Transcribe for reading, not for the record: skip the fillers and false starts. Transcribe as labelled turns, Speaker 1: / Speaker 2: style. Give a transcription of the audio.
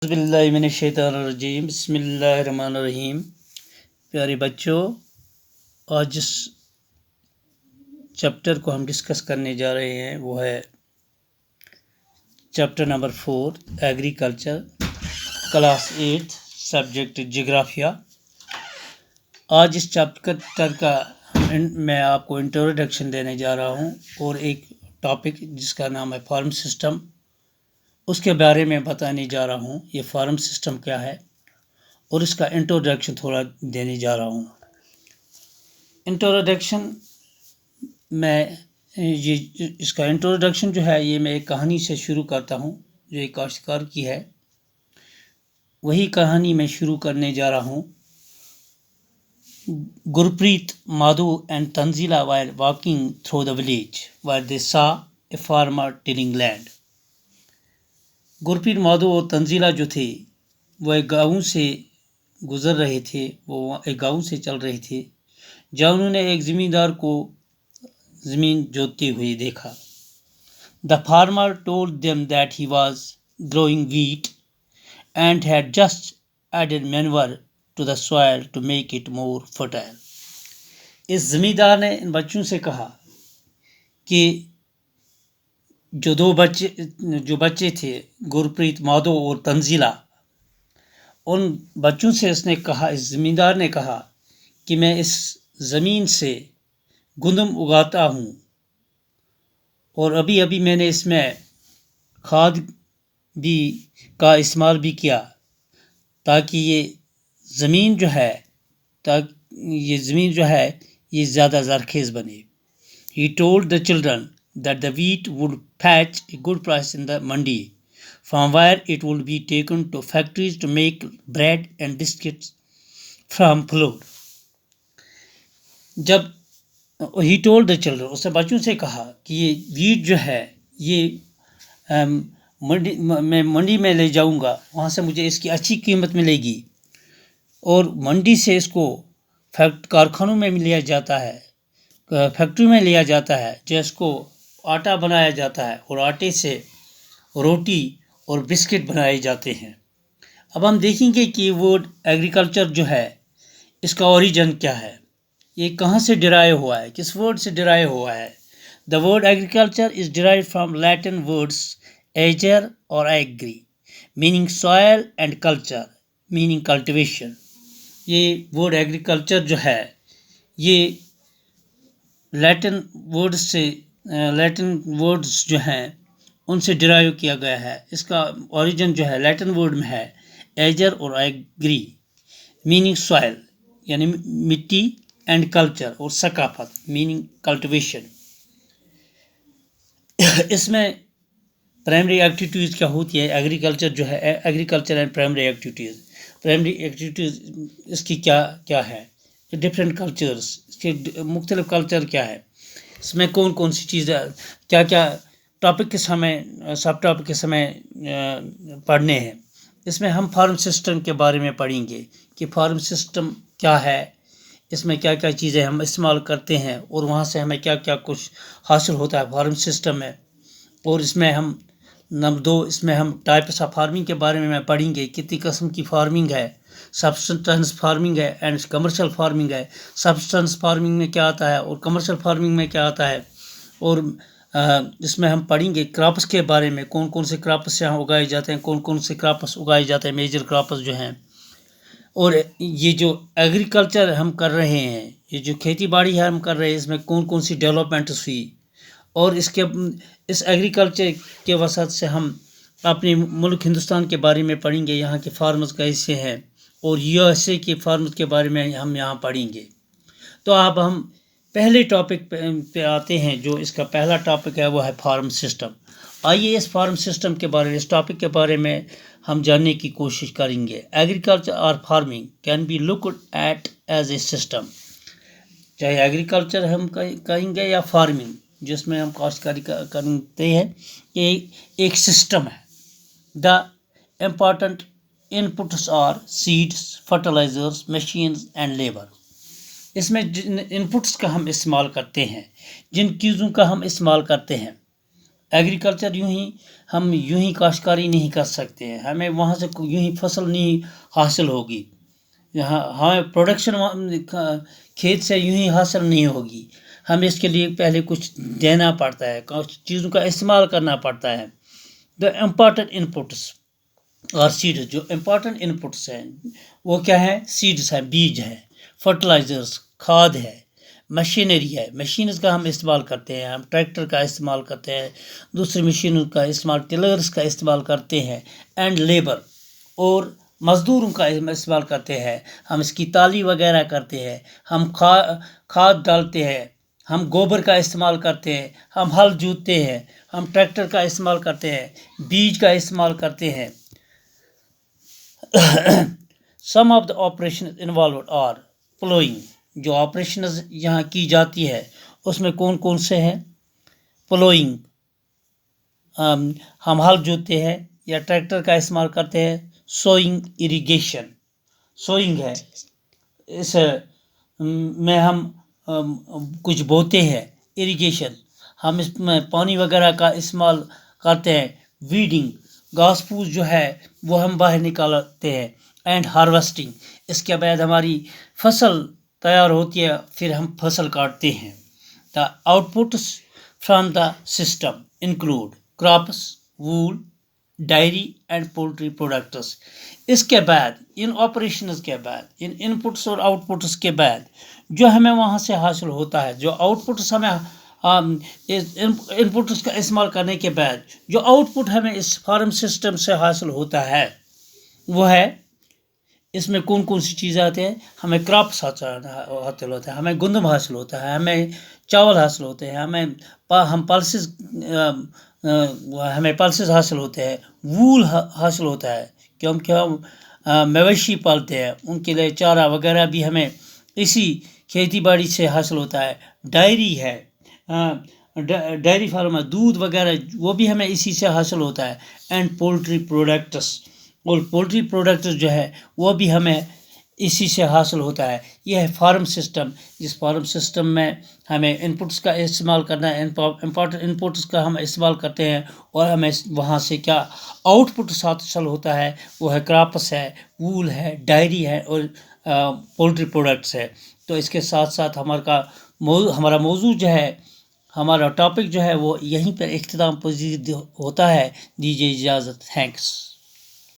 Speaker 1: बिल्लाहि मिनश्शैतानिर्रजीम बिस्मिल्लाहिर्रहमानिर्रहीम। प्यारे बच्चों, आज जिस चैप्टर को हम डिस्कस करने जा रहे हैं वो है chapter number 4 agriculture, class 8, subject जियोग्राफिया। आज इस चैप्टर का मैं आपको इंट्रोडक्शन देने जा रहा हूँ और एक टॉपिक जिसका नाम है फार्म सिस्टम, उसके बारे में बताने जा रहा हूँ। ये फार्म सिस्टम क्या है और इसका इंट्रोडक्शन थोड़ा देने जा रहा हूँ। इंट्रोडक्शन में इसका इंट्रोडक्शन जो है ये मैं एक कहानी से शुरू करता हूँ जो एक काश्तकार की है। वही कहानी मैं शुरू करने जा रहा हूँ। Gurpreet, Madhu and Tanzila were walking through the village where they saw a farmer tilling land. Gurpreet, Madho और तंजीला जो थे वो एक गाँव से गुजर रहे थे, वो एक गाँव से चल रहे थे जहाँ उन्होंने एक ज़मींदार को ज़मीन जोतते हुए देखा। The farmer told them that he was growing wheat and had just added manure to the soil to make it more fertile. इस ज़मींदार ने इन बच्चों से कहा कि जो बच्चे थे गुरप्रीत, माधो और तंजीला, उन बच्चों से इसने कहा, इस ज़मींदार ने कहा कि मैं इस ज़मीन से गंदम उगाता हूँ और अभी अभी मैंने इसमें खाद भी का इस्तेमाल भी किया ताकि ये ज़मीन जो है ये ज़्यादा ज़रख़ेज़ बने। He told the children that the wheat would fetch a good price in the mandi, from where it would be taken to factories to make bread and biscuits from flour. जब he told the children, उसने बच्चों से कहा कि ये wheat जो है ये मैं मंडी में ले जाऊंगा, वहाँ से मुझे इसकी अच्छी कीमत मिलेगी और मंडी से इसको कारखानों में लिया जाता है, फैक्ट्री में लिया जाता है जिसको आटा बनाया जाता है और आटे से रोटी और बिस्किट बनाए जाते हैं। अब हम देखेंगे कि वर्ड एग्रीकल्चर जो है इसका ओरिजिन क्या है, ये कहाँ से डिराइव हुआ है, किस वर्ड से डिराइव हुआ है। The word agriculture is derive from Latin words ager और agri meaning soil and culture meaning cultivation. ये वर्ड एग्रीकल्चर जो है ये लैटिन वर्ड्स जो हैं उनसे डिराइव किया गया है। इसका ओरिजिन जो है लैटिन वर्ड में है एजर और एग्री मीनिंग सॉयल यानी मिट्टी एंड कल्चर और सकाफत मीनिंग कल्टिवेशन। इसमें प्राइमरी एक्टिविटीज़ क्या होती है, एग्रीकल्चर जो है एग्रीकल्चर एंड प्राइमरी एक्टिविटीज़ इसकी क्या है, डिफरेंट कल्चर्स, इसके मुख्तलिफ कल्चर क्या है, इसमें कौन कौन सी चीज़ें क्या क्या टॉपिक के समय सब टॉपिक के समय पढ़ने हैं। इसमें हम फार्म सिस्टम के बारे में पढ़ेंगे कि फार्म सिस्टम क्या है, इसमें क्या क्या चीज़ें हम इस्तेमाल करते हैं और वहाँ से हमें क्या क्या कुछ हासिल होता है फार्म सिस्टम में। और इसमें हम नंबर 2 इसमें हम टाइप्स ऑफ फार्मिंग के बारे में पढ़ेंगे, कितनी किस्म की फार्मिंग है, सब्सटेंस फार्मिंग है एंड कमर्शियल फार्मिंग है। सब्सटेंस फार्मिंग में क्या आता है और कमर्शियल फार्मिंग में क्या आता है। और इसमें हम पढ़ेंगे क्रॉप्स के बारे में, कौन कौन से क्रॉप्स यहाँ उगाए जाते हैं, कौन कौन से क्रॉप्स उगाए जाते हैं, मेजर क्रॉप्स जो हैं। और ये जो एग्रीकल्चर हम कर रहे हैं, ये जो खेती बाड़ी है हम कर रहे हैं, इसमें कौन कौन सी डेवलपमेंट्स हुई और इस एग्रीकल्चर के वसत से हम अपने मुल्क हिंदुस्तान के बारे में पढ़ेंगे, यहाँ के फार्मर्स कैसे हैं और यूएसए के फार्मर्स के बारे में हम यहाँ पढ़ेंगे। तो अब हम पहले टॉपिक पे आते हैं। जो इसका पहला टॉपिक है वो है फार्म सिस्टम। आइए इस फार्म सिस्टम के बारे में, इस टॉपिक के बारे में हम जानने की कोशिश करेंगे। एग्रीकल्चर और farming can be looked at as a system, चाहे एग्रीकल्चर हम कहेंगे या फार्मिंग जिसमें हम काश्तकारी करते हैं, ये एक सिस्टम है। The important inputs are seeds, fertilisers, machines and labour. इसमें जिन इनपुट्स का हम इस्तेमाल करते हैं, जिन चीज़ों का हम इस्तेमाल करते हैं एग्रीकल्चर हम यूं ही काश्तकारी नहीं कर सकते हैं, हमें वहाँ से यूं ही फसल नहीं हासिल होगी, यहाँ हमें प्रोडक्शन खेत से यूं ही हासिल नहीं होगी, हमें इसके लिए पहले कुछ देना पड़ता है, कुछ चीज़ों का इस्तेमाल करना पड़ता है। द इम्पॉर्टेंट इनपुट्स और सीड्स, जो इम्पॉर्टेंट इनपुट्स हैं वो क्या है? सीड्स है, बीज है, फर्टिलाइजर्स खाद है, मशीनरी है, मशीन्स का हम इस्तेमाल करते हैं, हम ट्रैक्टर का इस्तेमाल करते हैं, दूसरी मशीनों का इस्तेमाल, टिलर्स का इस्तेमाल करते हैं, एंड लेबर और मज़दूरों का इस्तेमाल करते हैं, हम इसकी ताली वगैरह करते हैं, हम खाद डालते हैं, हम गोबर का इस्तेमाल करते हैं, हम हल जोतते हैं, हम ट्रैक्टर का इस्तेमाल करते हैं, बीज का इस्तेमाल करते हैं। Some of the operation involve are ploughing, जो ऑपरेशन यहाँ की जाती है उसमें कौन कौन से हैं? प्लोइंग, हम हल जोतते हैं या ट्रैक्टर का इस्तेमाल करते हैं। सोइंग, इरिगेशन, सोइंग है, इस में हम कुछ बोते हैं। इरिगेशन, हम इसमें पानी वगैरह का इस्तेमाल करते हैं। वीडिंग, घास फूस जो है वो हम बाहर निकालते हैं। एंड हार्वेस्टिंग, इसके बाद हमारी फसल तैयार होती है, फिर हम फसल काटते हैं। The outputs from the system include crops, wool, diary and poultry products. इसके बाद इन ऑपरेशंस के बाद, इन इनपुट्स और आउटपुट्स के बाद जो हमें वहाँ से हासिल होता है, जो आउटपुट्स हमें इनपुट्स का इस्तेमाल करने के बाद जो आउटपुट हमें इस फार्म सिस्टम से हासिल होता है वो है, इसमें कौन कौन सी चीज़ें आती हैं? हमें क्रॉप्स हासिल होता है, हमें गंदम हासिल होता है, हमें चावल हासिल होते हैं, हम पल्सेस हमें पल्सेस हासिल होते हैं। वूल हासिल होता है क्योंकि हम मवेशी पालते हैं, उनके लिए चारा वगैरह भी हमें इसी खेती बाड़ी से हासिल होता है। डायरी है, डायरी फार्म है, दूध वगैरह वो भी हमें इसी से हासिल होता है। एंड पोल्ट्री प्रोडक्ट्स, और पोल्ट्री प्रोडक्ट्स जो है वो भी हमें इसी से हासिल होता है। यह है फार्म सिस्टम। जिस फार्म सिस्टम में हमें इनपुट्स का इस्तेमाल करना है, इम्पॉर्टेंट इनपुट्स का हम इस्तेमाल करते हैं और हमें वहाँ से क्या आउटपुट हासिल होता है, वो है क्रॉप्स है, वूल है, डायरी है और पोल्ट्री प्रोडक्ट्स है। तो इसके साथ साथ हमारा मौजू जो है, हमारा टॉपिक जो है वो यहीं पर इख्तिताम पजीर होता है। दीजिए इजाज़त। थैंक्स।